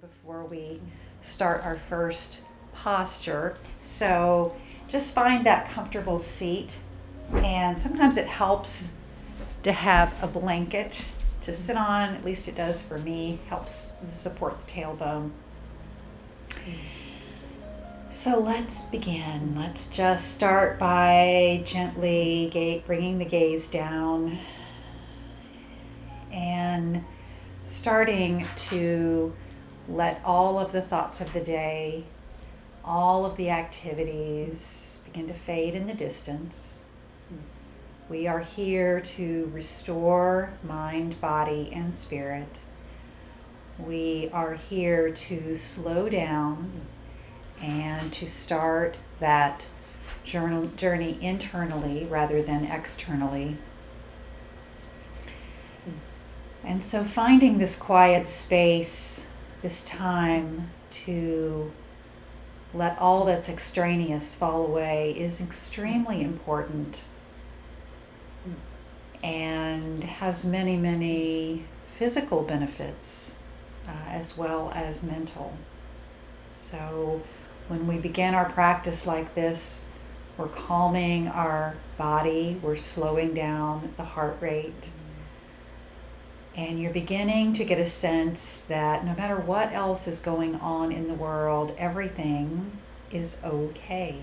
Before we start our first posture. So just find that comfortable seat, and sometimes it helps to have a blanket to sit on, at least it does for me, helps support the tailbone. So let's begin. Let's just start by gently bringing the gaze down and starting to let all of the thoughts of the day, all of the activities begin to fade in the distance. We are here to restore mind, body, and spirit. We are here to slow down and to start that journey internally rather than externally. And so finding this quiet space, this time to let all that's extraneous fall away is extremely important and has many, many physical benefits as well as mental. So when we begin our practice like this, we're calming our body, we're slowing down the heart rate, and you're beginning to get a sense that no matter what else is going on in the world, everything is okay.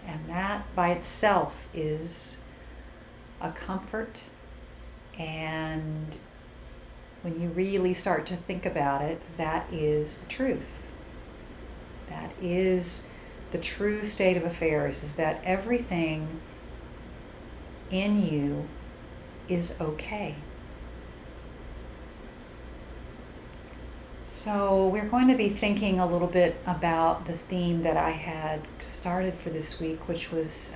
And that by itself is a comfort. And when you really start to think about it, that is the truth. That is the true state of affairs, is that everything in you is okay. So we're going to be thinking a little bit about the theme that I had started for this week, which was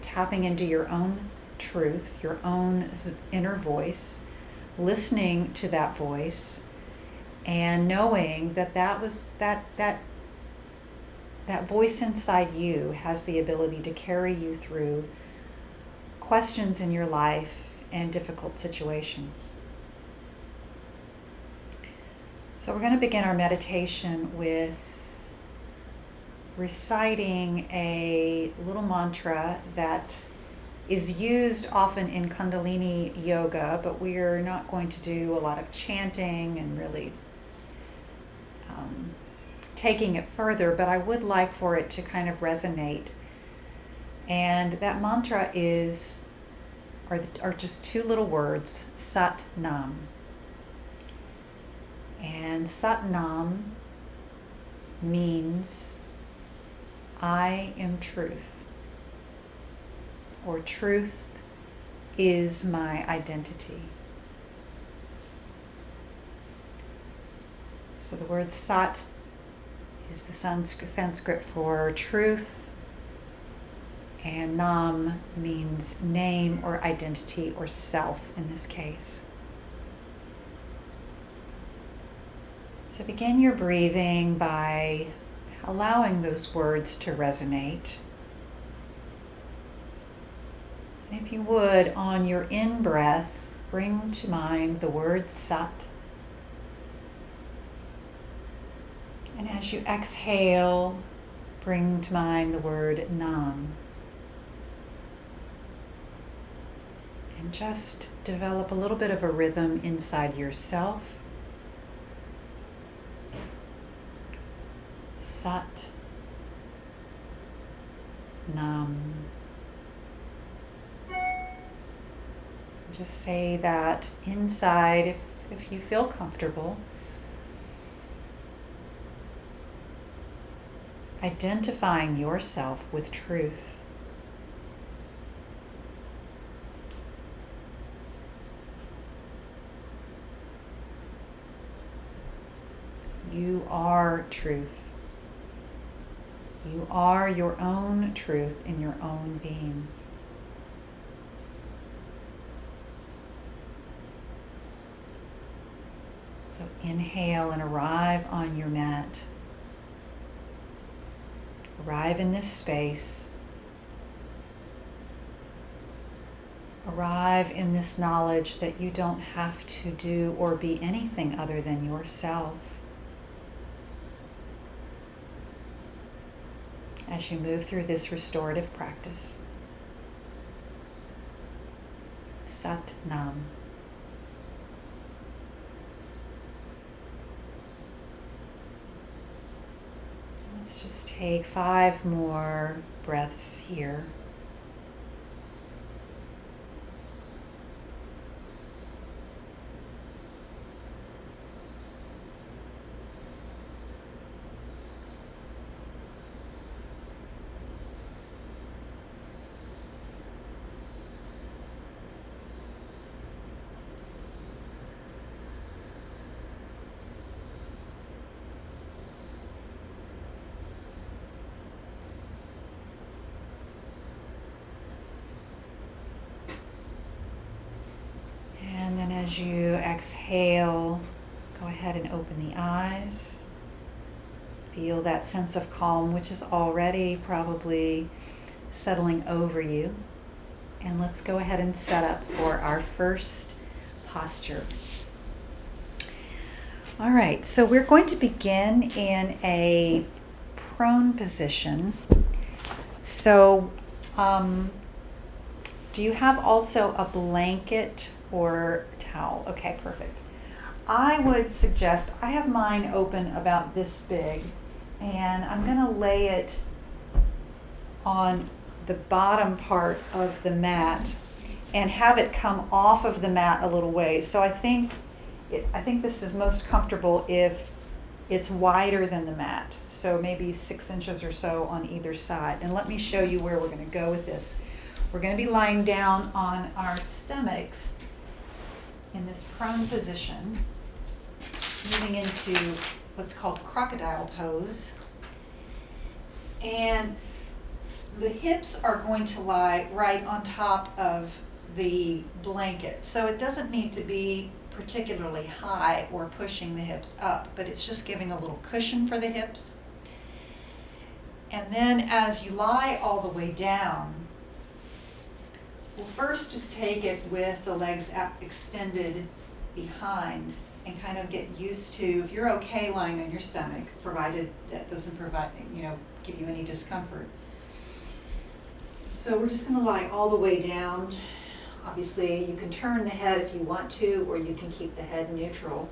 tapping into your own truth, your own inner voice, listening to that voice, and knowing that that voice inside you has the ability to carry you through questions in your life and difficult situations. So we're going to begin our meditation with reciting a little mantra that is used often in Kundalini Yoga, but we're not going to do a lot of chanting and really taking it further, but I would like for it to kind of resonate. And that mantra are just two little words, Sat Nam. And Sat Nam means I am truth, or truth is my identity. So the word Sat is the Sanskrit for truth, and Nam means name or identity or self in this case. So begin your breathing by allowing those words to resonate. And if you would, on your in-breath, bring to mind the word Sat. And as you exhale, bring to mind the word Nam. And just develop a little bit of a rhythm inside yourself. Sat Nam. Just say that inside if you feel comfortable. Identifying yourself with truth. You are truth. You are your own truth in your own being. So inhale and arrive on your mat. Arrive in this space. arrive in this knowledge that you don't have to do or be anything other than yourself. As you move through this restorative practice. Sat Nam. Let's just take 5 more breaths here. And then as you exhale, go ahead and open the eyes. Feel that sense of calm, which is already probably settling over you. And let's go ahead and set up for our first posture. All right, so we're going to begin in a prone position. So, do you have also a blanket or towel? Okay, perfect. I would suggest, I have mine open about this big, and I'm going to lay it on the bottom part of the mat and have it come off of the mat a little ways. So I think this is most comfortable if it's wider than the mat. So maybe 6 inches or so on either side. And let me show you where we're going to go with this. We're going to be lying down on our stomachs in this prone position, moving into what's called crocodile pose. And the hips are going to lie right on top of the blanket. So it doesn't need to be particularly high or pushing the hips up, but it's just giving a little cushion for the hips. And then as you lie all the way down, we'll first just take it with the legs extended behind and kind of get used to, if you're okay lying on your stomach, provided that doesn't give you any discomfort. So we're just going to lie all the way down. Obviously, you can turn the head if you want to, or you can keep the head neutral.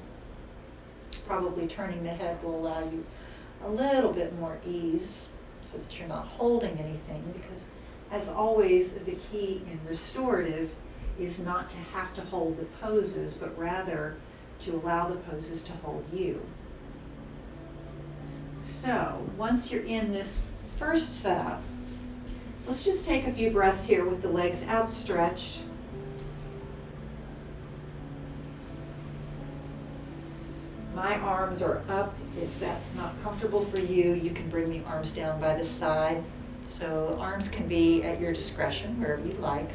Probably turning the head will allow you a little bit more ease so that you're not holding anything, because as always, the key in restorative is not to have to hold the poses, but rather to allow the poses to hold you. So once you're in this first setup, let's just take a few breaths here with the legs outstretched. My arms are up. If that's not comfortable for you, you can bring the arms down by the side. So the arms can be at your discretion, wherever you'd like.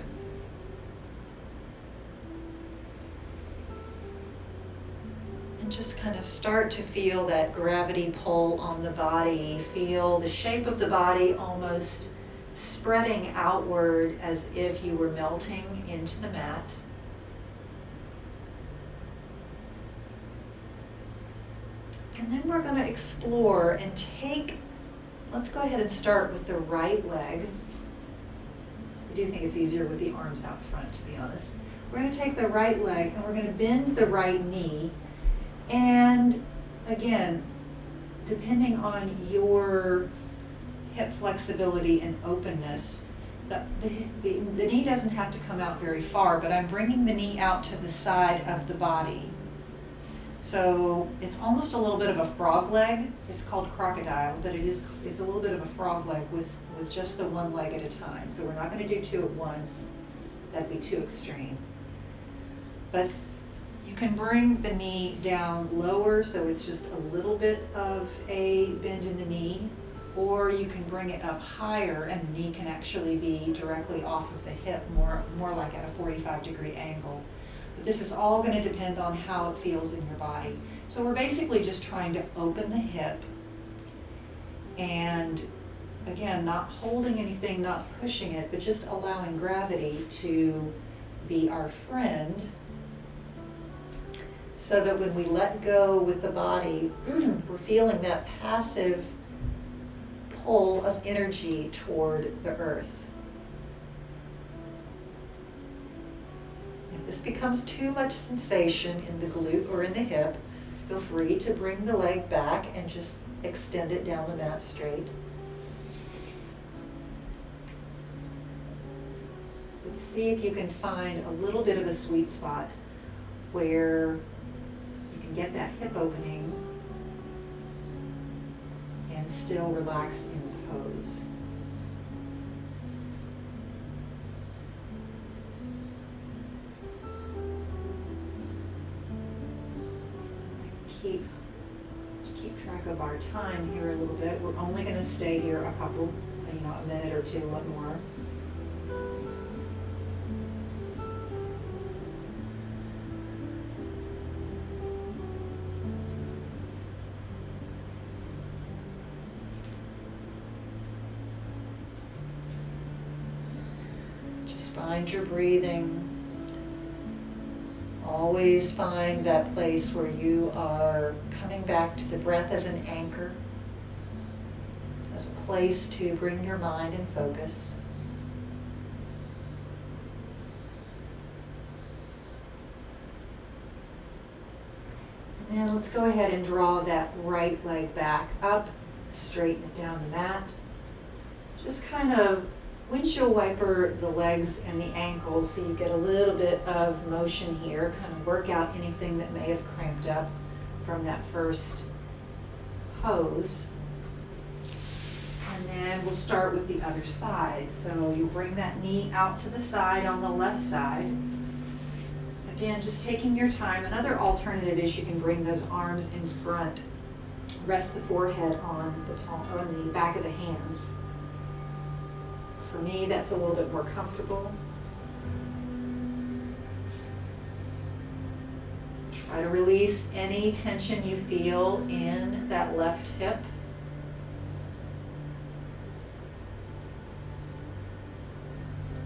And just kind of start to feel that gravity pull on the body. Feel the shape of the body almost spreading outward as if you were melting into the mat. And then we're going to explore and let's go ahead and start with the right leg. I do think it's easier with the arms out front, to be honest. We're going to take the right leg and we're going to bend the right knee. And again, depending on your hip flexibility and openness, the knee doesn't have to come out very far, but I'm bringing the knee out to the side of the body. So it's almost a little bit of a frog leg. It's called crocodile, but it's a little bit of a frog leg with just the one leg at a time. So we're not going to do 2 at once. That'd be too extreme. But you can bring the knee down lower, so it's just a little bit of a bend in the knee, or you can bring it up higher and the knee can actually be directly off of the hip, more like at a 45-degree angle. But this is all going to depend on how it feels in your body. So we're basically just trying to open the hip and, again, not holding anything, not pushing it, but just allowing gravity to be our friend, so that when we let go with the body, we're feeling that passive pull of energy toward the earth. If this becomes too much sensation in the glute or in the hip, feel free to bring the leg back and just extend it down the mat straight. But see if you can find a little bit of a sweet spot where you can get that hip opening and still relax in the pose. Keep track of our time here a little bit. We're only going to stay here a minute or two, what more. Just find your breathing. Always find that place where you are coming back to the breath as an anchor, as a place to bring your mind in focus. And then let's go ahead and draw that right leg back up, straighten it down the mat. Just kind of windshield wiper the legs and the ankles so you get a little bit of motion here, kind of work out anything that may have cramped up from that first pose. And then we'll start with the other side. So you bring that knee out to the side on the left side. Again, just taking your time. Another alternative is you can bring those arms in front. Rest the forehead on the back of the hands. For me, that's a little bit more comfortable. Try to release any tension you feel in that left hip.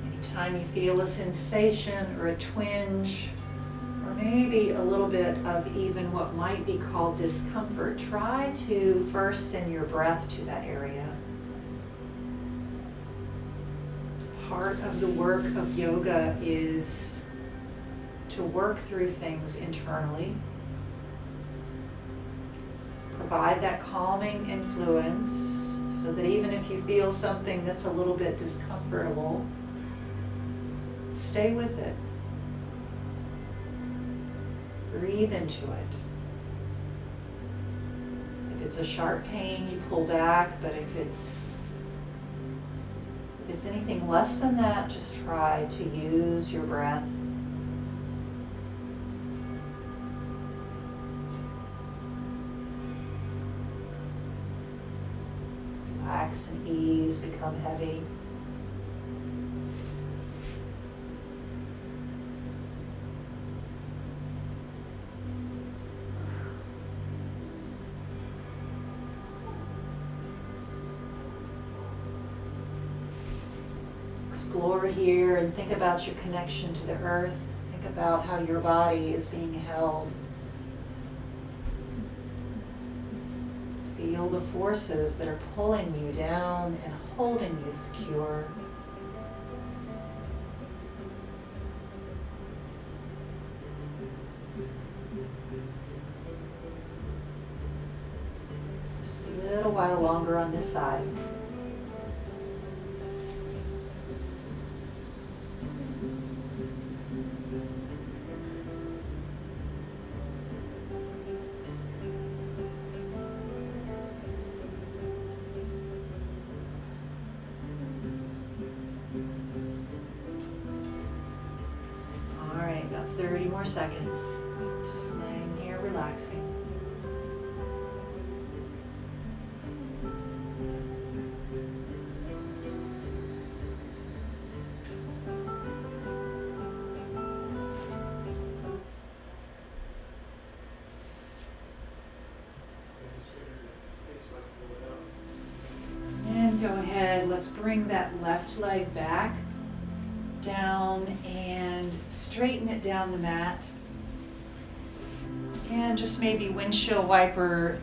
Anytime you feel a sensation or a twinge, or maybe a little bit of even what might be called discomfort, try to first send your breath to that area. Part of the work of yoga is to work through things internally, provide that calming influence so that even if you feel something that's a little bit discomfortable, stay with it. Breathe into it. If it's a sharp pain, you pull back, but if it's anything less than that, just try to use your breath. Relax and ease, become heavy. Explore here and think about your connection to the earth. Think about how your body is being held. Feel the forces that are pulling you down and holding you secure. Just a little while longer on this side. About 30 more seconds. Just laying here, relaxing. And go ahead, let's bring that left leg back. down and straighten it down the mat. And just maybe windshield wiper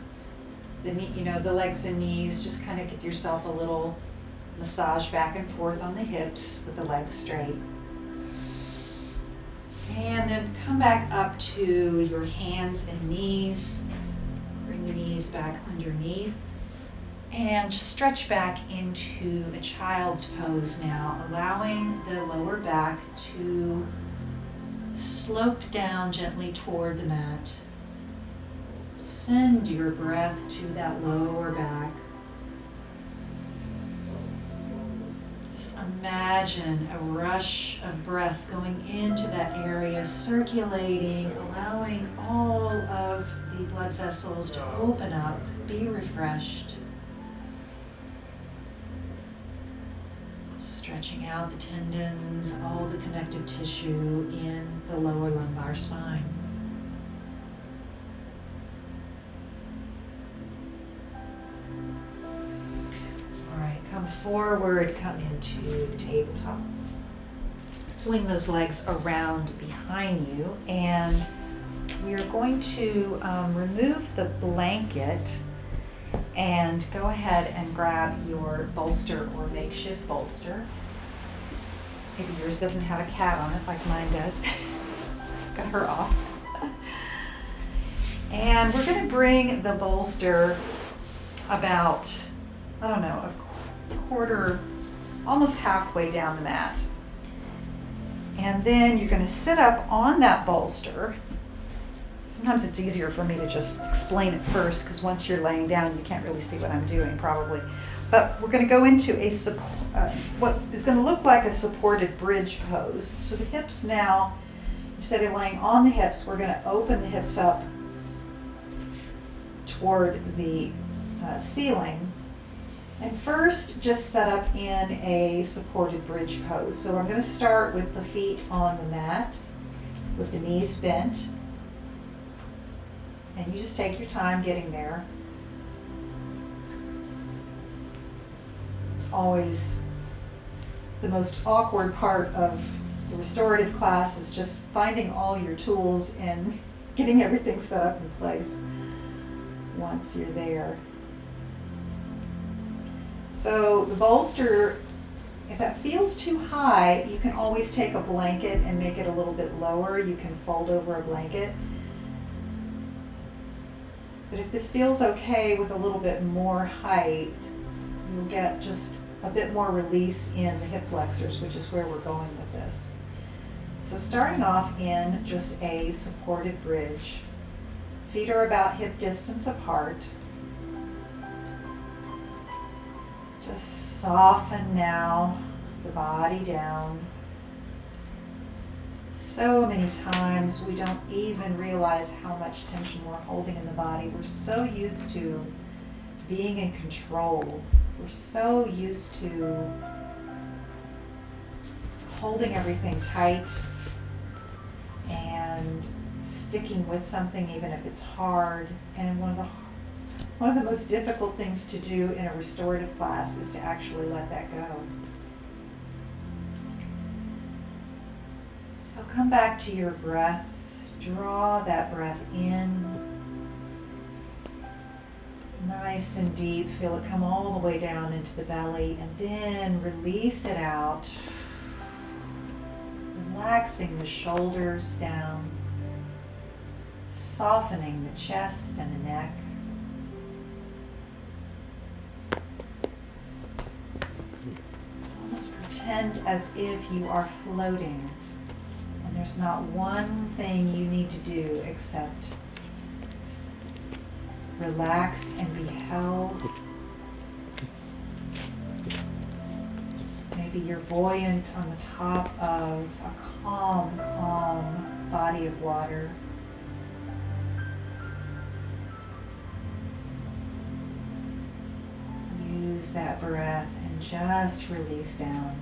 the knee, the legs and knees. Just kind of get yourself a little massage back and forth on the hips with the legs straight. And then come back up to your hands and knees. Bring the knees back underneath. And just stretch back into a child's pose now, allowing the lower back to slope down gently toward the mat. Send your breath to that lower back. Just imagine a rush of breath going into that area, circulating, allowing all of the blood vessels to open up, be refreshed. Stretching out the tendons, all the connective tissue in the lower lumbar spine. All right, come forward, come into tabletop. Swing those legs around behind you, and we are going to remove the blanket and go ahead and grab your bolster or makeshift bolster. Maybe yours doesn't have a cat on it like mine does. Got her off. And we're going to bring the bolster about, a quarter, almost halfway down the mat. And then you're going to sit up on that bolster. Sometimes it's easier for me to just explain it first, because once you're laying down, you can't really see what I'm doing probably. But we're going to go into what is going to look like a supported bridge pose. So the hips now, instead of laying on the hips, we're going to open the hips up toward the ceiling. And first, just set up in a supported bridge pose. So I'm going to start with the feet on the mat, with the knees bent. And you just take your time getting there. It's always the most awkward part of the restorative class, is just finding all your tools and getting everything set up in place once you're there. So the bolster, if that feels too high, you can always take a blanket and make it a little bit lower. You can fold over a blanket. But if this feels okay with a little bit more height, you'll get just a bit more release in the hip flexors, which is where we're going with this. So starting off in just a supported bridge. Feet are about hip distance apart. Just soften now the body down. So many times we don't even realize how much tension we're holding in the body. We're so used to being in control. We're so used to holding everything tight and sticking with something even if it's hard. And one of the most difficult things to do in a restorative class is to actually let that go. So come back to your breath. Draw that breath in. Nice and deep. Feel it come all the way down into the belly, and then release it out. Relaxing the shoulders down. Softening the chest and the neck. Almost pretend as if you are floating. And there's not one thing you need to do except relax and be held. Maybe you're buoyant on the top of a calm, calm body of water. Use that breath and just release down.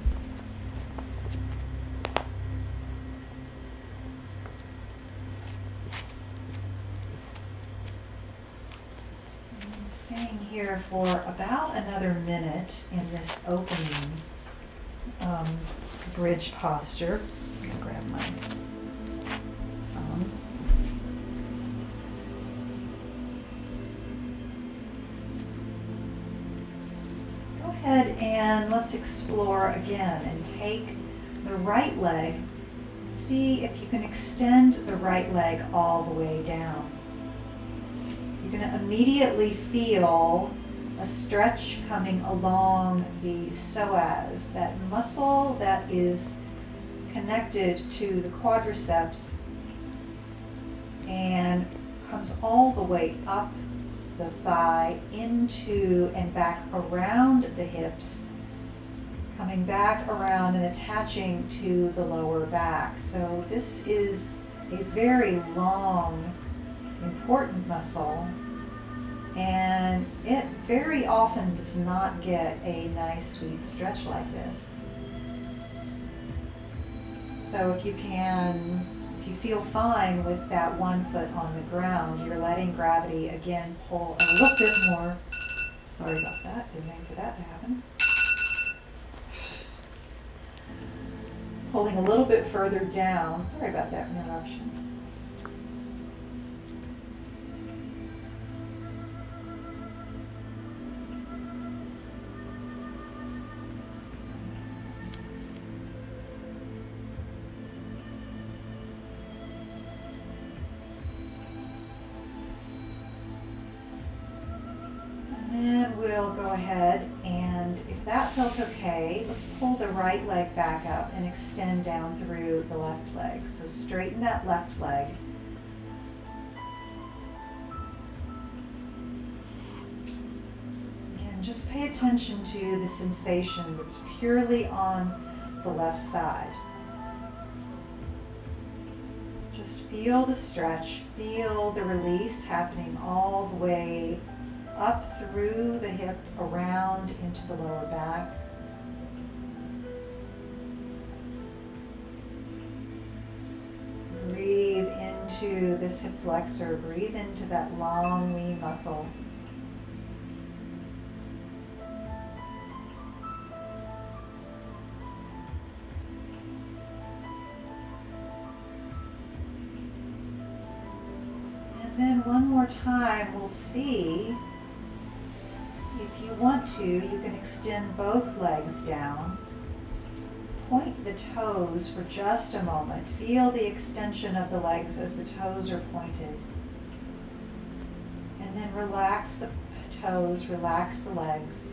Staying here for about another minute in this opening bridge posture. I'm gonna grab my phone. Go ahead and let's explore again and take the right leg. See if you can extend the right leg all the way down. You're going to immediately feel a stretch coming along the psoas, that muscle that is connected to the quadriceps and comes all the way up the thigh, into and back around the hips, coming back around and attaching to the lower back. So this is a very long, important muscle, and it very often does not get a nice sweet stretch like this. So if you feel fine with that one foot on the ground, you're letting gravity again pull a little bit more. Sorry about that, didn't mean for that to happen. Pulling a little bit further down. Sorry about that interruption. We'll go ahead, and if that felt okay, let's pull the right leg back up and extend down through the left leg. So straighten that left leg. Again, just pay attention to the sensation that's purely on the left side. Just feel the stretch, feel the release happening all the way up through the hip, around into the lower back. Breathe into this hip flexor, breathe into that long lean muscle. And then one more time, we'll see. If you want to, you can extend both legs down. Point the toes for just a moment. Feel the extension of the legs as the toes are pointed. And then relax the toes, relax the legs.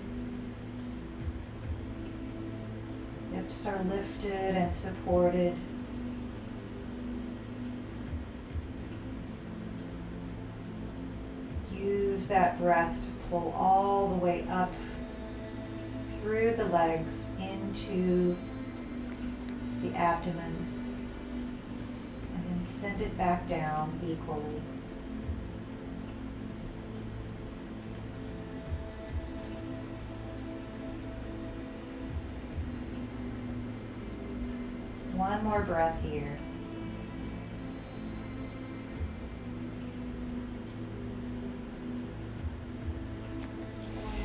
Hips are lifted and supported. Use that breath to pull all the way up through the legs into the abdomen, and then send it back down equally. One more breath here.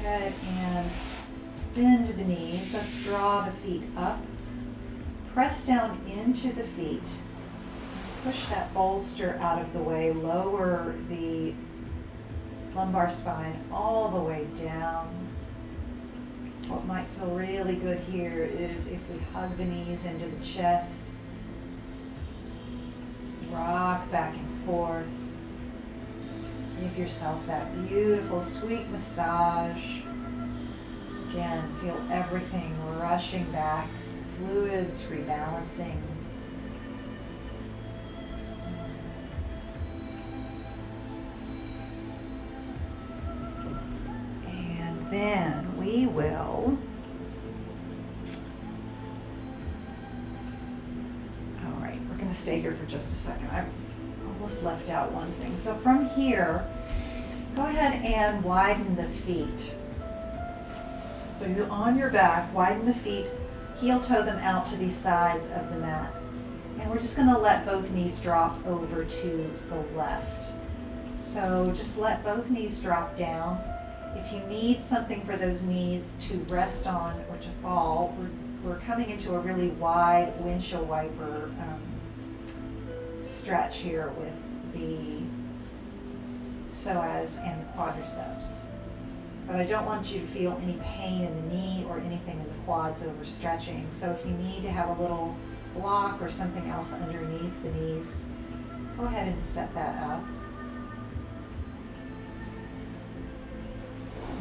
And bend the knees. Let's draw the feet up. Press down into the feet. Push that bolster out of the way. Lower the lumbar spine all the way down. What might feel really good here is if we hug the knees into the chest. Rock back and forth. Give yourself that beautiful, sweet massage. Again, feel everything rushing back, fluids rebalancing. And then we will we're going to stay here for just a second. I almost left out one thing. So from here, go ahead and widen the feet. So you're on your back, widen the feet, heel toe them out to the sides of the mat. And we're just going to let both knees drop over to the left. So just let both knees drop down. If you need something for those knees to rest on or to fall, we're we're coming into a really wide windshield wiper stretch here with the psoas and the quadriceps. But I don't want you to feel any pain in the knee or anything in the quads overstretching. So if you need to have a little block or something else underneath the knees, go ahead and set that up.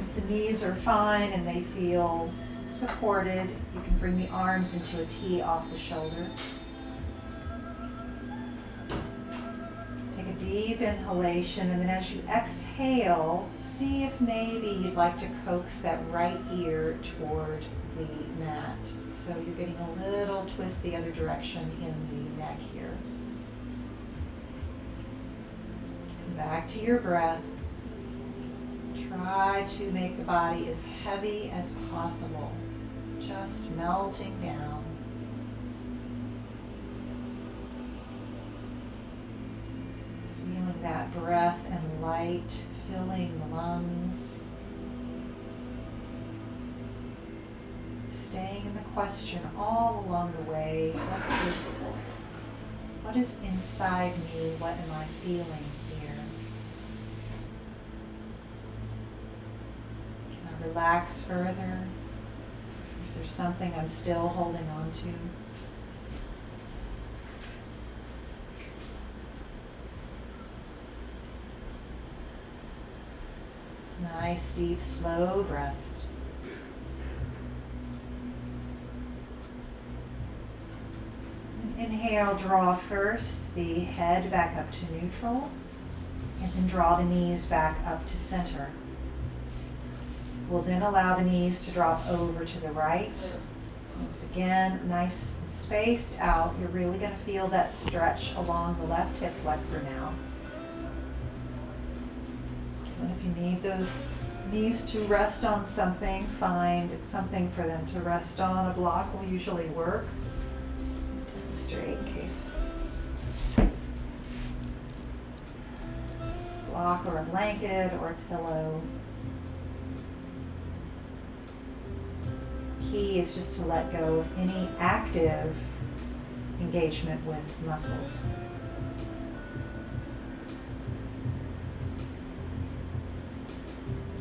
If the knees are fine and they feel supported, you can bring the arms into a T off the shoulder. Take a deep inhalation, and then as you exhale, see if maybe you'd like to coax that right ear toward the mat. So you're getting a little twist the other direction in the neck here. Come back to your breath. Try to make the body as heavy as possible, just melting down. Feeling that breath and light filling the lungs. Staying in the question all along the way. What is inside me? What am I feeling here? Can I relax further? Is there something I'm still holding on to? Nice, deep, slow breaths. Inhale, draw first the head back up to neutral, and then draw the knees back up to center. We'll then allow the knees to drop over to the right. Once again, nice and spaced out. You're really going to feel that stretch along the left hip flexor now. And if you need those knees to rest on something, find something for them to rest on. A block will usually work. Straight in case. Block or a blanket or a pillow. Key is just to let go of any active engagement with muscles.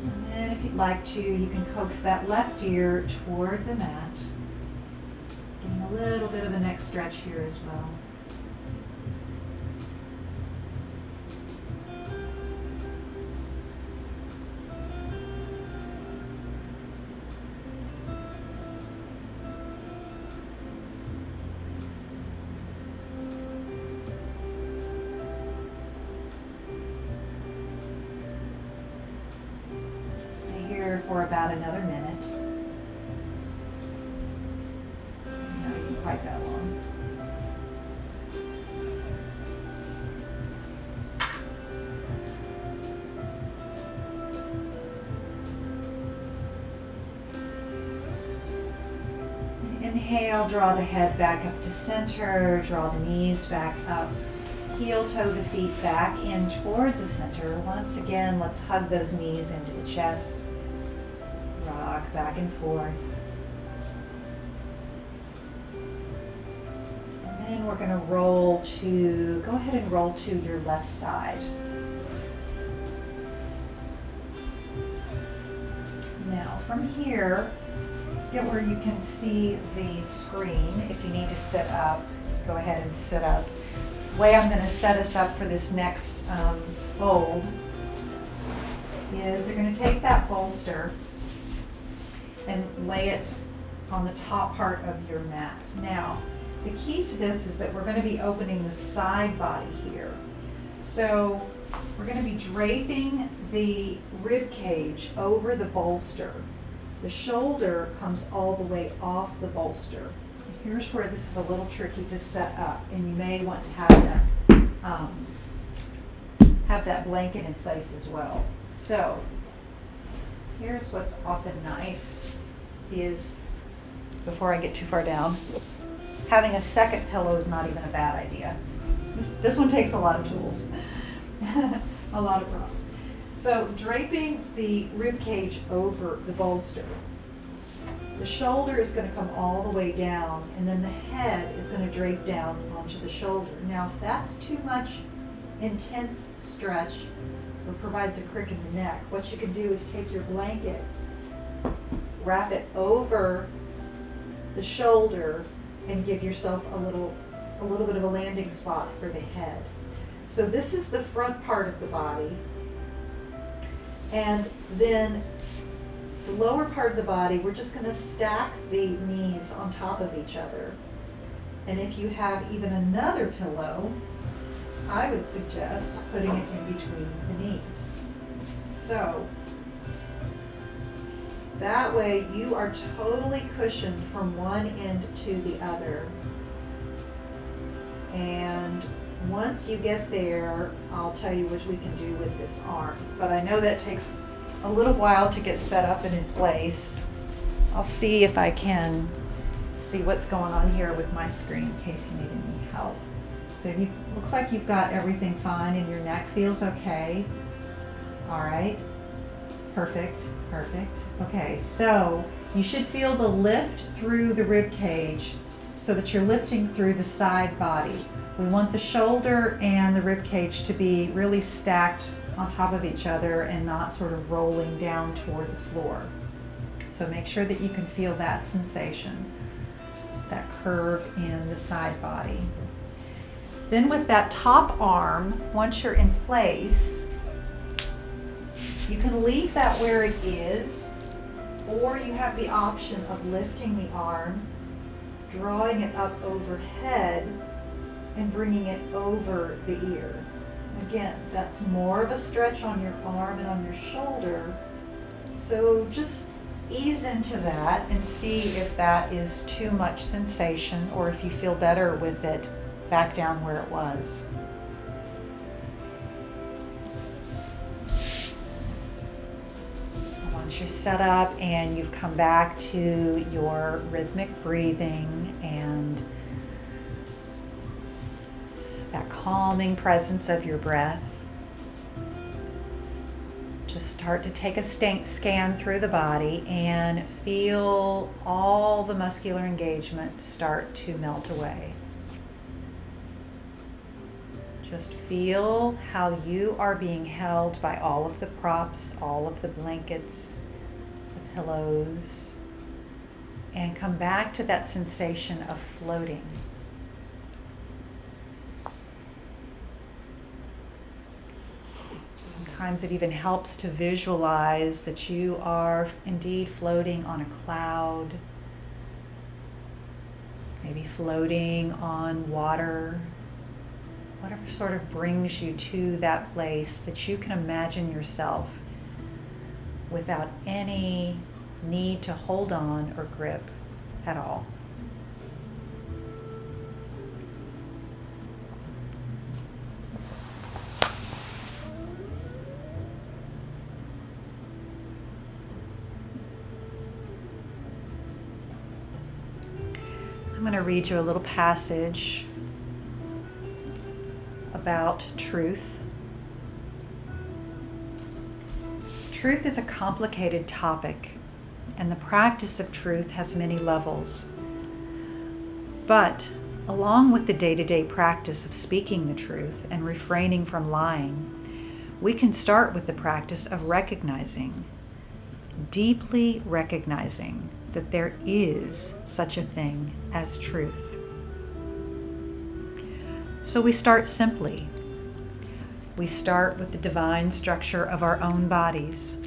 And then if you'd like to, you can coax that left ear toward the mat. Getting a little bit of a neck stretch here as well. Stay here for about another minute. Quite that long. Inhale, draw the head back up to center, draw the knees back up, heel toe the feet back in toward the center. Once again, let's hug those knees into the chest, rock back and forth. Then we're going to go ahead and roll to your left side. Now from here, get where you can see the screen. If you need to sit up, go ahead and sit up. The way I'm going to set us up for this next fold is they're going to take that bolster and lay it on the top part of your mat. Now, the key to this is that we're going to be opening the side body here. So we're going to be draping the rib cage over the bolster. The shoulder comes all the way off the bolster. Here's where this is a little tricky to set up, and you may want to have that blanket in place as well. So here's what's often nice is, before I get too far down, having a second pillow is not even a bad idea. This one takes a lot of tools, a lot of props. So draping the rib cage over the bolster. The shoulder is going to come all the way down, and then the head is going to drape down onto the shoulder. Now, if that's too much intense stretch or provides a crick in the neck, what you can do is take your blanket, wrap it over the shoulder, and give yourself a little bit of a landing spot for the head. So this is the front part of the body, and then the lower part of the body, we're just going to stack the knees on top of each other. And if you have even another pillow, I would suggest putting it in between the knees. So that way you are totally cushioned from one end to the other. And once you get there, I'll tell you what we can do with this arm. But I know that takes a little while to get set up and in place. I'll see if I can see what's going on here with my screen in case you need any help. So looks like you've got everything fine and your neck feels okay. All right, perfect. Okay, so you should feel the lift through the rib cage so that you're lifting through the side body. We want the shoulder and the rib cage to be really stacked on top of each other and not sort of rolling down toward the floor. So make sure that you can feel that sensation, that curve in the side body. Then with that top arm, once you're in place, you can leave that where it is, or you have the option of lifting the arm, drawing it up overhead, and bringing it over the ear. Again, that's more of a stretch on your arm and on your shoulder. So just ease into that and see if that is too much sensation or if you feel better with it back down where it was. Once you're set up and you've come back to your rhythmic breathing and that calming presence of your breath, just start to take a scan through the body and feel all the muscular engagement start to melt away. Just feel how you are being held by all of the props, all of the blankets, the pillows, and come back to that sensation of floating. Sometimes it even helps to visualize that you are indeed floating on a cloud, maybe floating on water, whatever sort of brings you to that place that you can imagine yourself without any need to hold on or grip at all. I'm going to read you a little passage about truth. Truth is a complicated topic, and the practice of truth has many levels. But along with the day-to-day practice of speaking the truth and refraining from lying, we can start with the practice of recognizing, deeply recognizing that there is such a thing as truth. So we start simply. We start with the divine structure of our own bodies.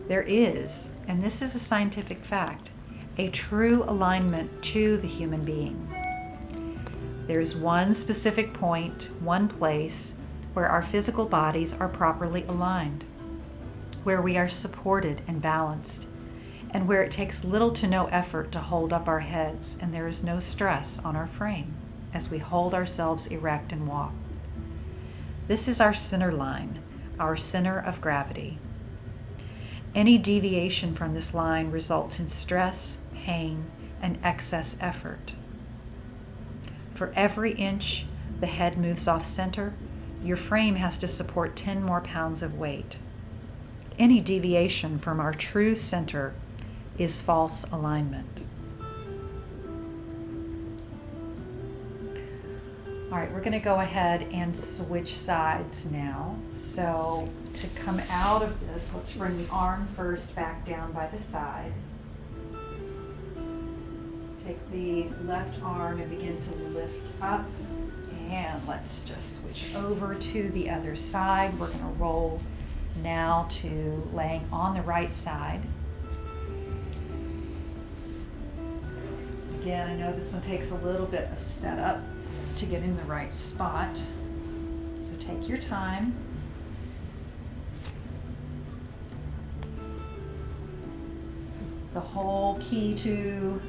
There is, and this is a scientific fact, a true alignment to the human being. There's one specific point, one place, where our physical bodies are properly aligned, where we are supported and balanced, and where it takes little to no effort to hold up our heads and there is no stress on our frame as we hold ourselves erect and walk. This is our center line, our center of gravity. Any deviation from this line results in stress, pain, and excess effort. For every inch the head moves off center, your frame has to support 10 more pounds of weight. Any deviation from our true center is false alignment. All right, we're going to go ahead and switch sides now. So to come out of this, let's bring the arm first back down by the side. Take the left arm and begin to lift up. And let's just switch over to the other side. We're going to roll now to laying on the right side. Again, I know this one takes a little bit of setup to get in the right spot. So take your time. The whole key to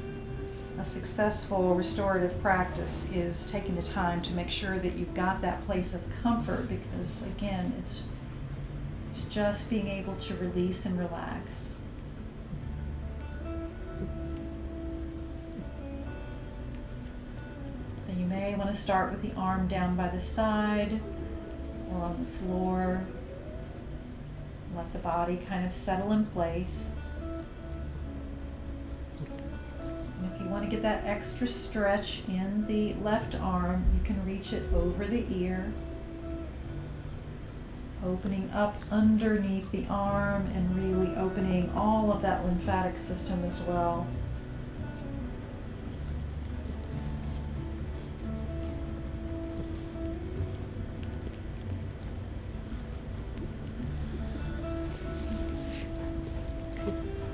a successful restorative practice is taking the time to make sure that you've got that place of comfort, because again, it's just being able to release and relax. So you may want to start with the arm down by the side or on the floor. Let the body kind of settle in place. And if you want to get that extra stretch in the left arm, you can reach it over the ear, opening up underneath the arm and really opening all of that lymphatic system as well.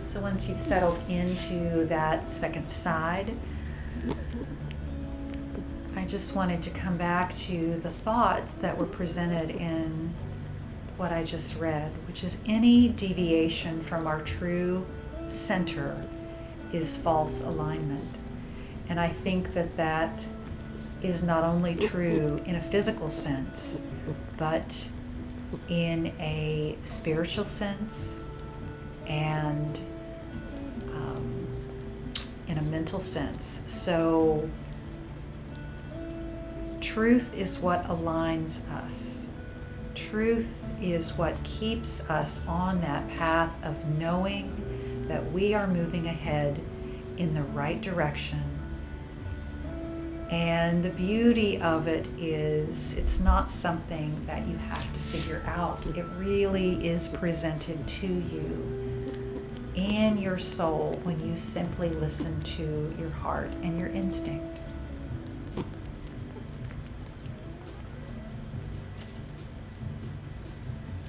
So once you've settled into that second side, I just wanted to come back to the thoughts that were presented in what I just read, which is any deviation from our true center is false alignment. And I think that that is not only true in a physical sense, but in a spiritual sense and in a mental sense. So truth is what aligns us. Truth is what keeps us on that path of knowing that we are moving ahead in the right direction. And the beauty of it is it's not something that you have to figure out. It really is presented to you in your soul when you simply listen to your heart and your instinct.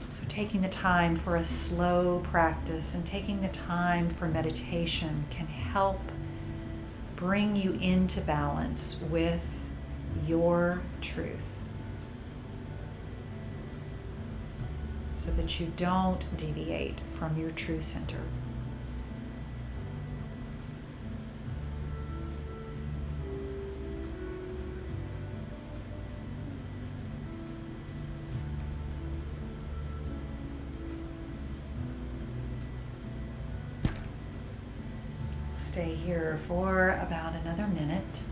So taking the time for a slow practice and taking the time for meditation can help bring you into balance with your truth, so that you don't deviate from your true center. Stay here for about another minute.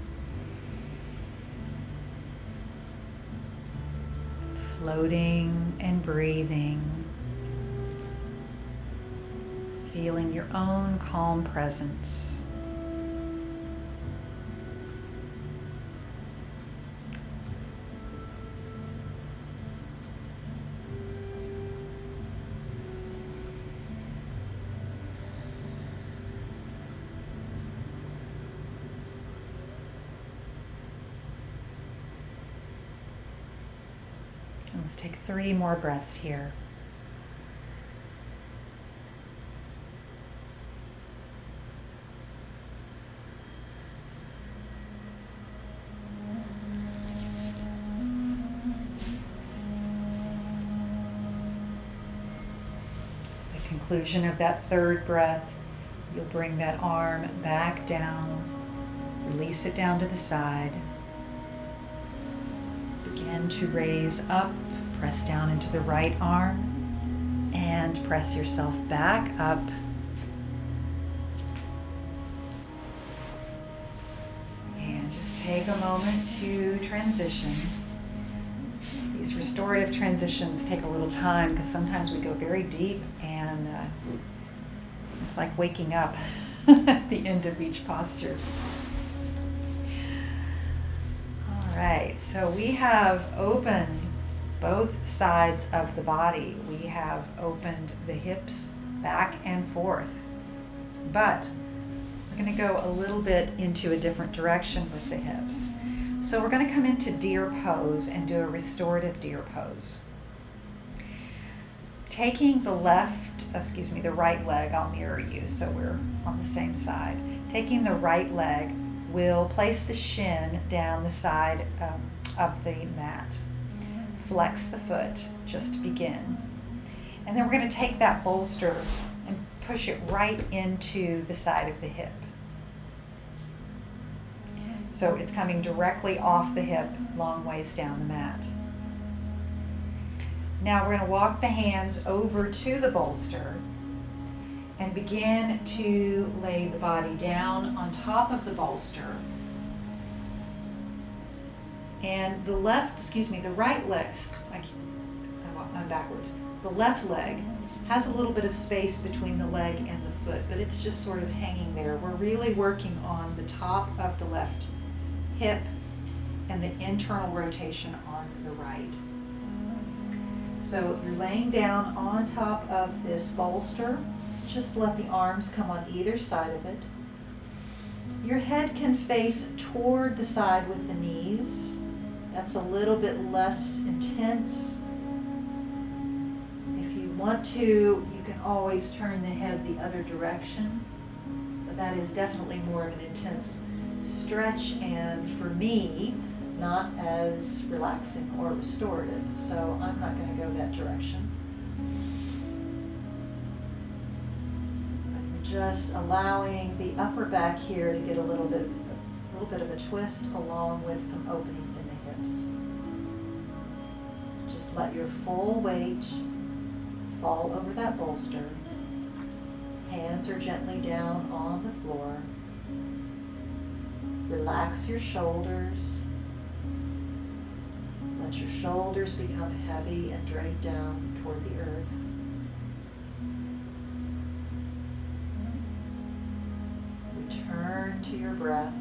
Floating and breathing. Feeling your own calm presence. Let's take 3 more breaths here. The conclusion of that 3rd breath, you'll bring that arm back down, release it down to the side. Begin to raise up. Press down into the right arm and press yourself back up. And just take a moment to transition. These restorative transitions take a little time because sometimes we go very deep and It's like waking up at the end of each posture. All right, so we have opened both sides of the body. We have opened the hips back and forth, but we're going to go a little bit into a different direction with the hips. So we're going to come into deer pose and do a restorative deer pose. Taking the right leg, I'll mirror you so we're on the same side. Taking the right leg, we'll place the shin down the side of the mat. Flex the foot just to begin. And then we're going to take that bolster and push it right into the side of the hip. So it's coming directly off the hip, long ways down the mat. Now we're going to walk the hands over to the bolster and begin to lay the body down on top of the bolster. And the right leg, I'm backwards. The left leg has a little bit of space between the leg and the foot, but it's just sort of hanging there. We're really working on the top of the left hip and the internal rotation on the right. So you're laying down on top of this bolster. Just let the arms come on either side of it. Your head can face toward the side with the knees. That's a little bit less intense. If you want to, you can always turn the head the other direction, but that is definitely more of an intense stretch, and for me, not as relaxing or restorative, so I'm not going to go that direction. I'm just allowing the upper back here to get a little bit of a twist, along with some opening in the hips. Just let your full weight fall over that bolster. Hands are gently down on the floor. Relax your shoulders. Let your shoulders become heavy and drape down toward the earth. Return to your breath.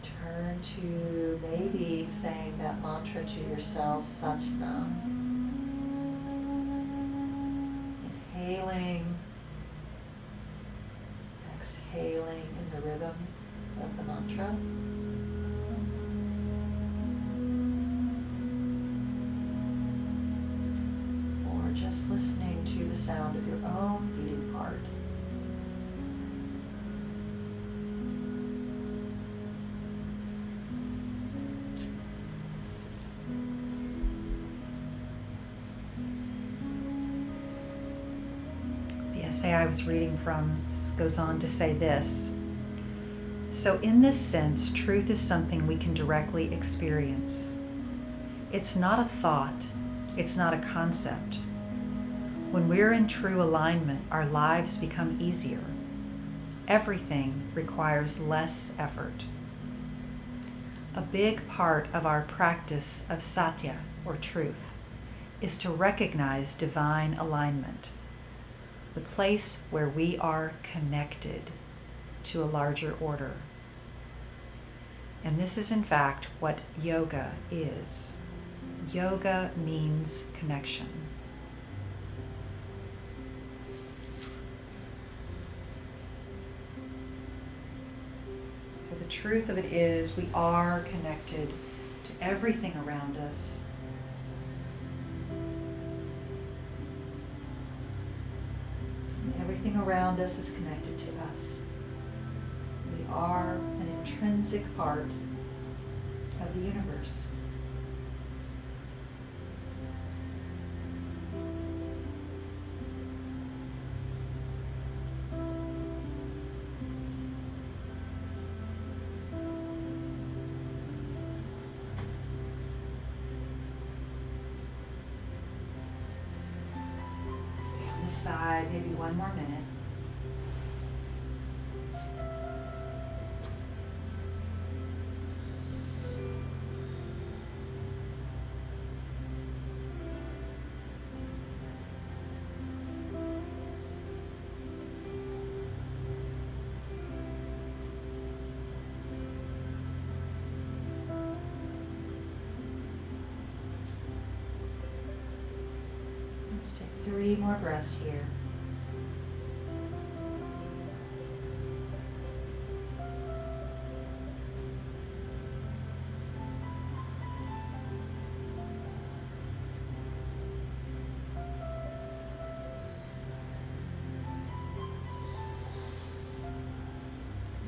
Turn to maybe saying that mantra to yourself, Sat Nam. Inhaling, exhaling in the rhythm of the mantra. Or just listening to the sound of your own beating heart. The essay I was reading from goes on to say this: so in this sense, truth is something we can directly experience. It's not a thought, it's not a concept. When we're in true alignment, our lives become easier. Everything requires less effort. A big part of our practice of satya, or truth, is to recognize divine alignment, the place where we are connected to a larger order. And this is in fact what yoga is. Yoga means connection. So the truth of it is we are connected to everything around us. Everything around us is connected to us. We are an intrinsic part of the universe. Stay on this side, maybe one more minute. 3 more breaths here.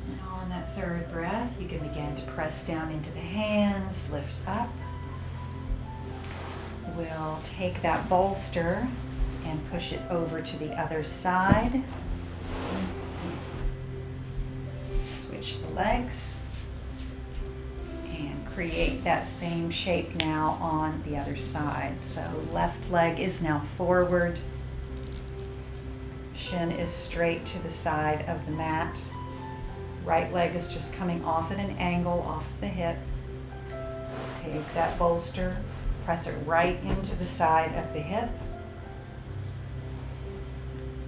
And on that 3rd breath, you can begin to press down into the hands, lift up. We'll take that bolster and push it over to the other side. Switch the legs and create that same shape now on the other side. So left leg is now forward. Shin is straight to the side of the mat. Right leg is just coming off at an angle off of the hip. Take that bolster, press it right into the side of the hip.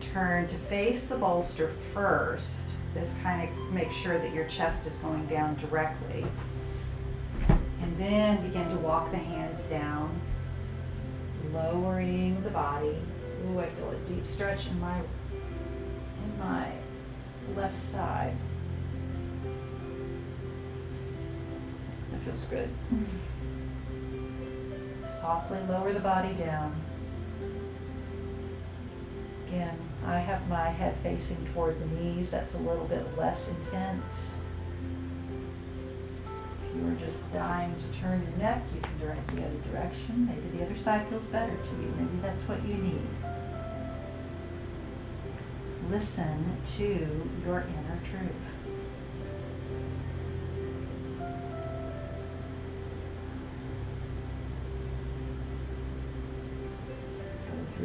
Turn to face the bolster first. This kind of makes sure that your chest is going down directly. And then begin to walk the hands down, lowering the body. Ooh, I feel a deep stretch in my left side. That feels good. Softly lower the body down. Again, I have my head facing toward the knees. That's a little bit less intense. If you are just dying to turn your neck, you can turn it the other direction. Maybe the other side feels better to you. Maybe that's what you need. Listen to your inner truth.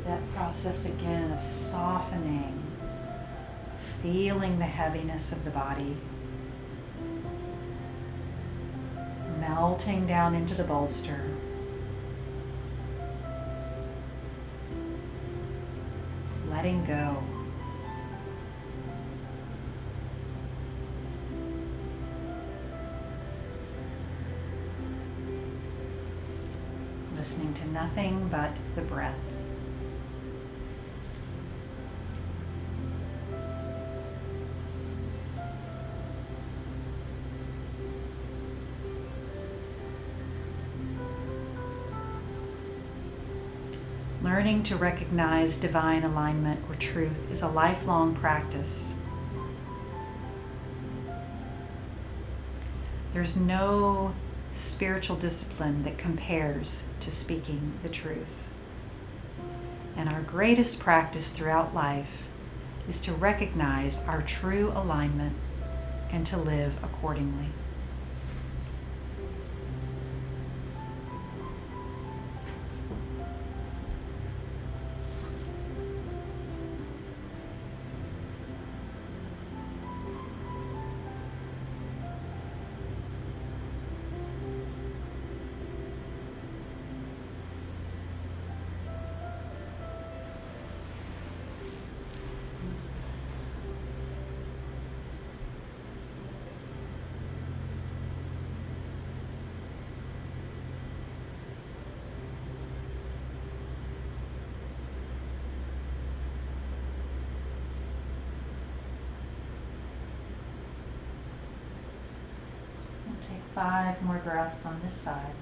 That process again of softening, feeling the heaviness of the body, melting down into the bolster, letting go. Listening to nothing but the breath. Learning to recognize divine alignment or truth is a lifelong practice. There's no spiritual discipline that compares to speaking the truth. And our greatest practice throughout life is to recognize our true alignment and to live accordingly. Take 5 more breaths on this side.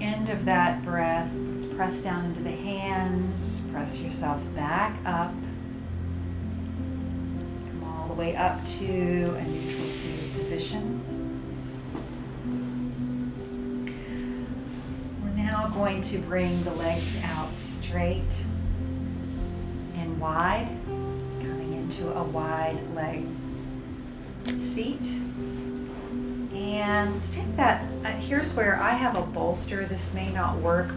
End of that breath, let's press down into the hands, press yourself back up, come all the way up to a neutral seated position. We're now going to bring the legs out straight and wide, coming into a wide leg seat. And let's take that, here's where I have a bolster. This may not work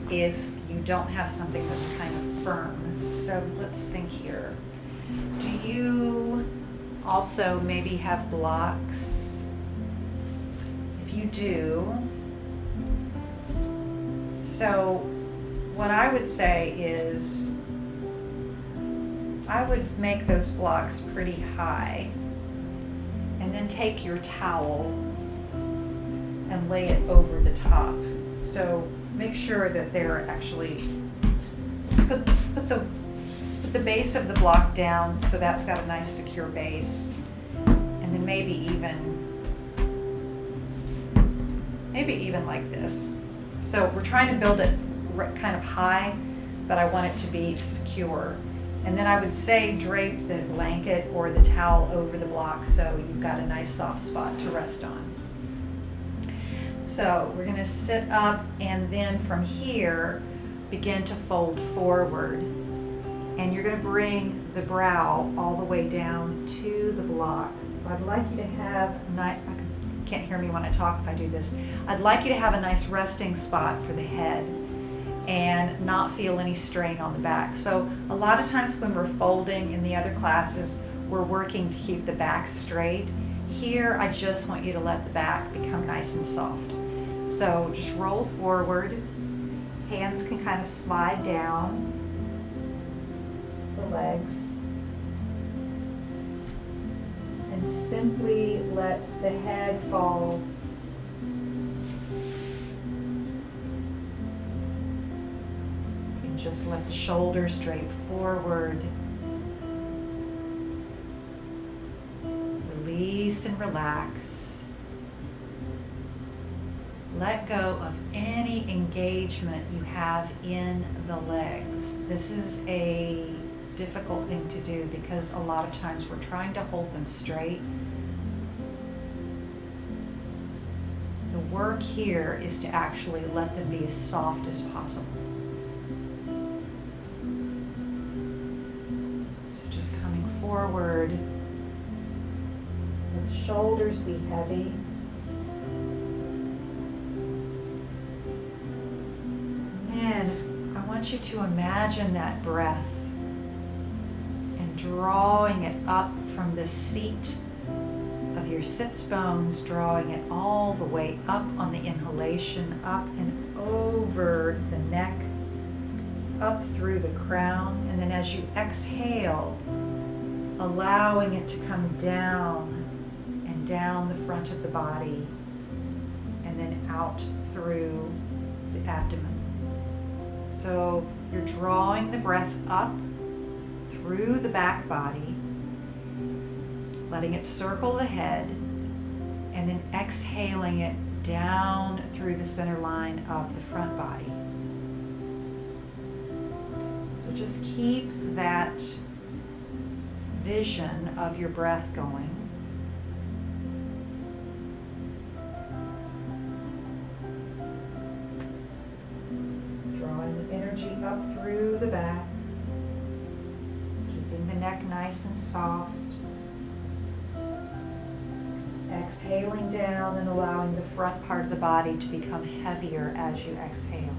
if you don't have something that's kind of firm. So let's think here. Do you also maybe have blocks? If you do, so what I would say is I would make those blocks pretty high and then take your towel and lay it over the top. So make sure that they're actually, put the base of the block down so that's got a nice secure base, and then maybe even like this. So we're trying to build it kind of high, but I want it to be secure. And then I would say drape the blanket or the towel over the block so you've got a nice soft spot to rest on. So we're going to sit up, and then from here begin to fold forward. And you're going to bring the brow all the way down to the block. So I'd like you to have, can't hear me when I talk if I do this. I'd like you to have a nice resting spot for the head and not feel any strain on the back. So a lot of times when we're folding in the other classes, we're working to keep the back straight. Here, I just want you to let the back become nice and soft. So just roll forward. Hands can kind of slide down the legs. And simply let the head fall. And just let the shoulders drape forward. Release and relax. Let go of any engagement you have in the legs. This is a difficult thing to do because a lot of times we're trying to hold them straight. The work here is to actually let them be as soft as possible. So just coming forward, let the shoulders be heavy. And I want you to imagine that breath and drawing it up from the seat of your sits bones, drawing it all the way up on the inhalation, up and over the neck, up through the crown, and then as you exhale, allowing it to come down and down the front of the body, and then out through the abdomen. So you're drawing the breath up through the back body, letting it circle the head, and then exhaling it down through the center line of the front body. So just keep that vision of your breath going. Drawing the energy up through the back, keeping the neck nice and soft. Exhaling down and allowing the front part of the body to become heavier as you exhale.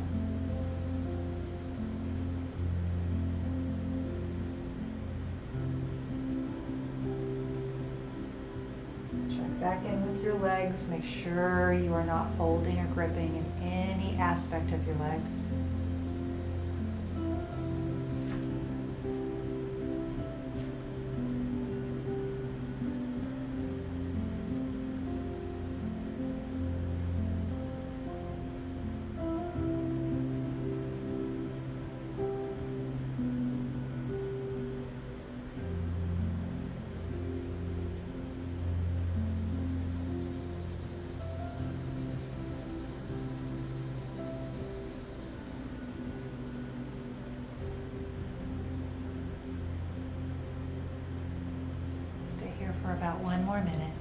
Check back in with your legs. Make sure you are not holding or gripping in any aspect of your legs. Stay here for about one more minute.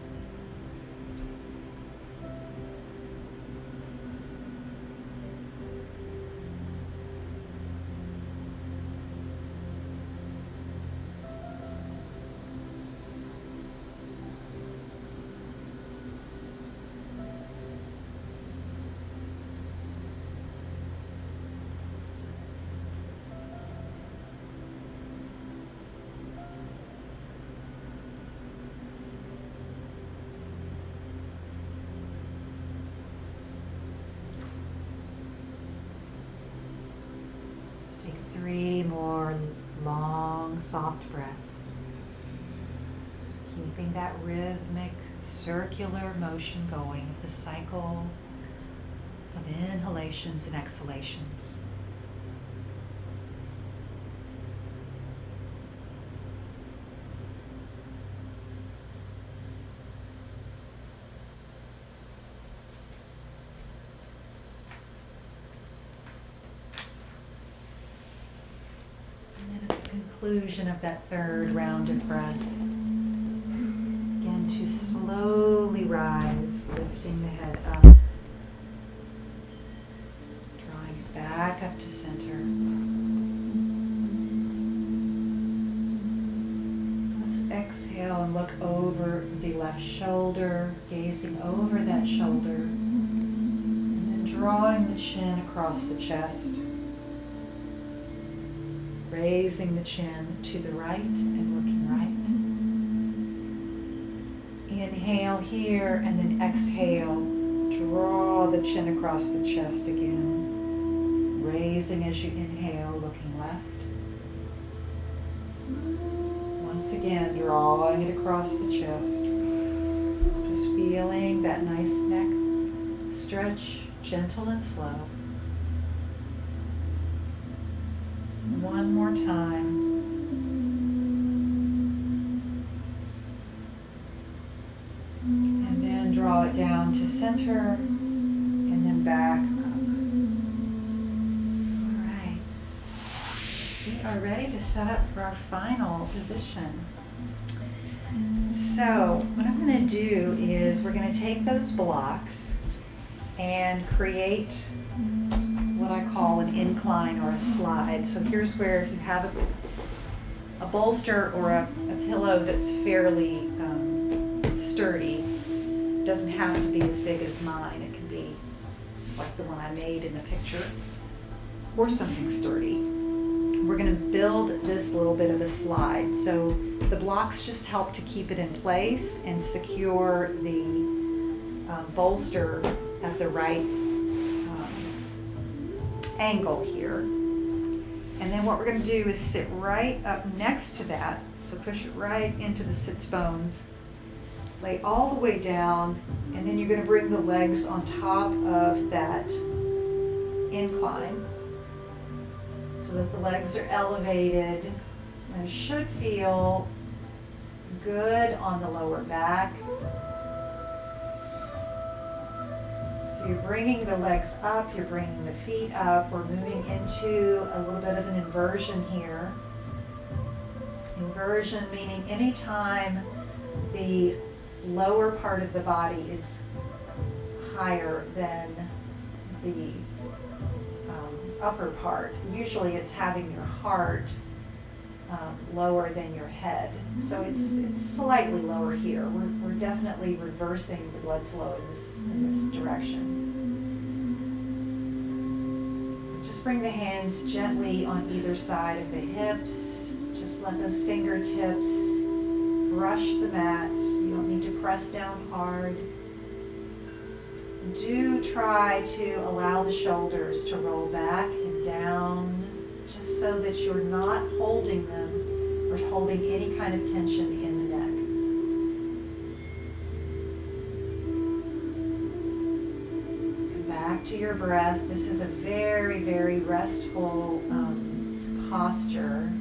Keeping that rhythmic circular motion going of the cycle of inhalations and exhalations. Conclusion of that third round of breath. Again, to slowly rise, lifting the head up, drawing it back up to center. Let's exhale and look over the left shoulder, gazing over that shoulder, and then drawing the chin across the chest. Raising the chin to the right and looking right. Inhale here and then exhale. Draw the chin across the chest again. Raising as you inhale, looking left. Once again, drawing it across the chest. Just feeling that nice neck stretch, gentle and slow. One more time. And then draw it down to center and then back up. All right. We are ready to set up for our final position. So what I'm going to do is we're going to take those blocks and create what I call an incline or a slide. So here's where if you have a bolster or a pillow that's fairly sturdy, doesn't have to be as big as mine. It can be like the one I made in the picture or something sturdy. We're going to build this little bit of a slide. So the blocks just help to keep it in place and secure the bolster at the right angle here. And then what we're going to do is sit right up next to that. So push it right into the sits bones. Lay all the way down, and then you're going to bring the legs on top of that incline so that the legs are elevated. And it should feel good on the lower back. You're bringing the legs up, you're bringing the feet up. We're moving into a little bit of an inversion here. Inversion meaning anytime the lower part of the body is higher than the upper part. Usually it's having your heart lower than your head. So it's slightly lower here. We're definitely reversing the blood flow in this direction. Just bring the hands gently on either side of the hips. Just let those fingertips brush the mat. You don't need to press down hard. Do try to allow the shoulders to roll back and down, just so that you're not holding them or holding any kind of tension in the neck. Come back to your breath. This is a very, very restful posture.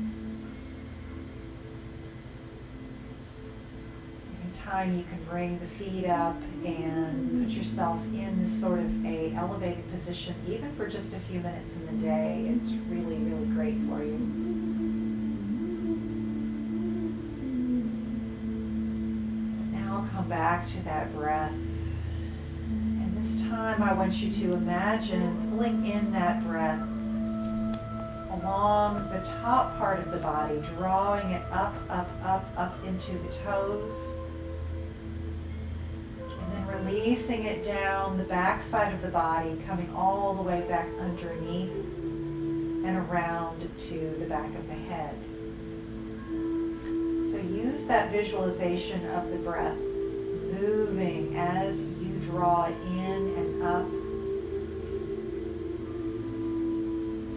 Anytime you can bring the feet up and put yourself in this sort of a elevated position, even for just a few minutes in the day, it's really, really great for you. Now come back to that breath. And this time I want you to imagine pulling in that breath along the top part of the body, drawing it up, up, up, up into the toes. Releasing it down the back side of the body, coming all the way back underneath and around to the back of the head. So use that visualization of the breath moving as you draw it in and up,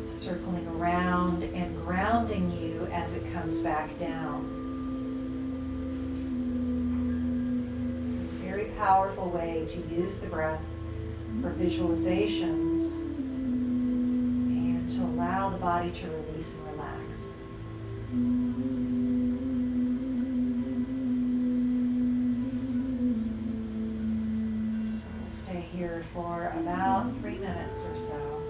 circling around and grounding you as it comes back down. powerful way to use the breath for visualizations and to allow the body to release and relax. So we'll stay here for about 3 minutes or so.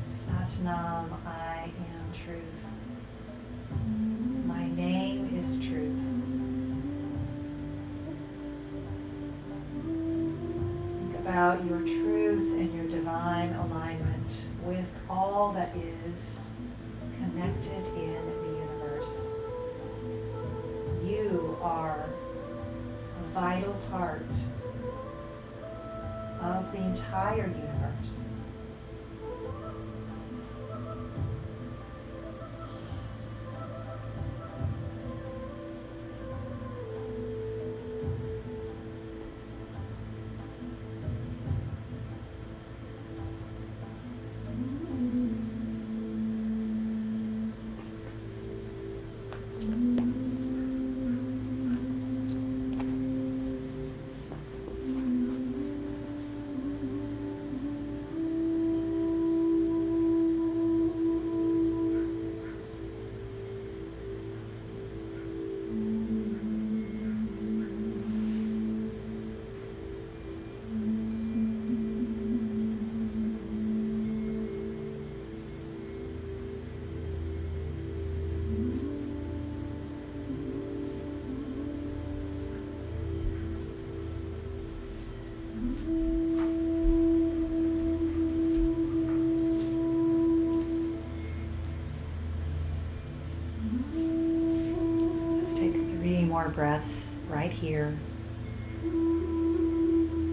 Satnam, I am truth. My name is truth. Think about your truth and your divine alignment with all that is connected in the universe. You are a vital part of the entire universe. More breaths right here,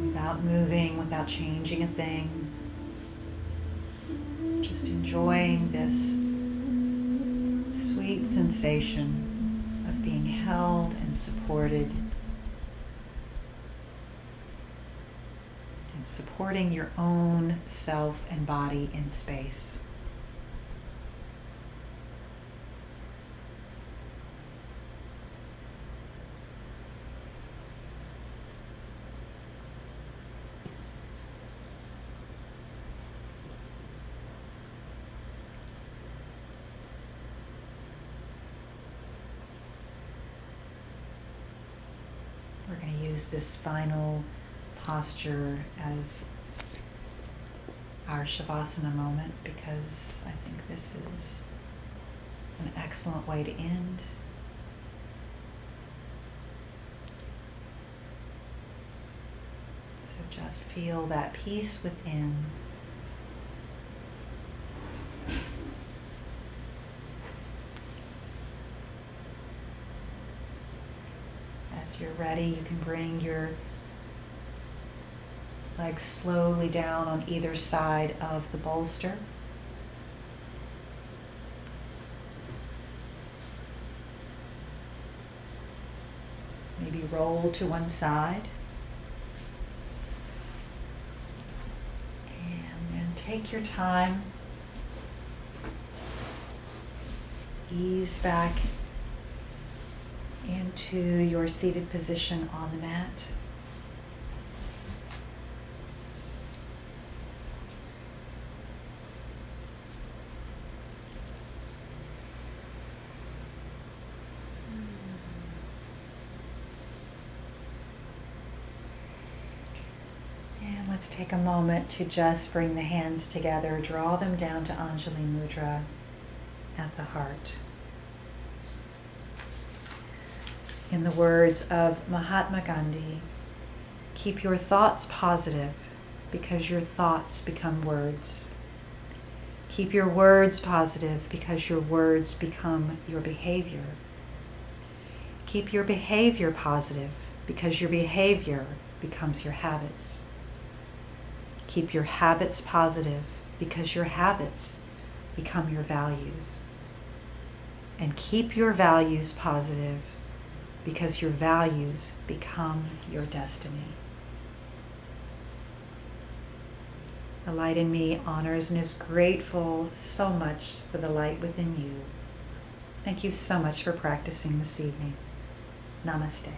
without moving, without changing a thing. Just enjoying this sweet sensation of being held and supported, and supporting your own self and body in space. We're going to use this final posture as our Shavasana moment because I think this is an excellent way to end. So just feel that peace within. As you're ready, you can bring your legs slowly down on either side of the bolster. Maybe roll to one side. And then take your time. Ease back into your seated position on the mat. And let's take a moment to just bring the hands together, draw them down to Anjali Mudra at the heart. In the words of Mahatma Gandhi, keep your thoughts positive because your thoughts become words. Keep your words positive because your words become your behavior. Keep your behavior positive because your behavior becomes your habits. Keep your habits positive because your habits become your values. And keep your values positive because your values become your destiny. The light in me honors and is grateful so much for the light within you. Thank you so much for practicing this evening. Namaste.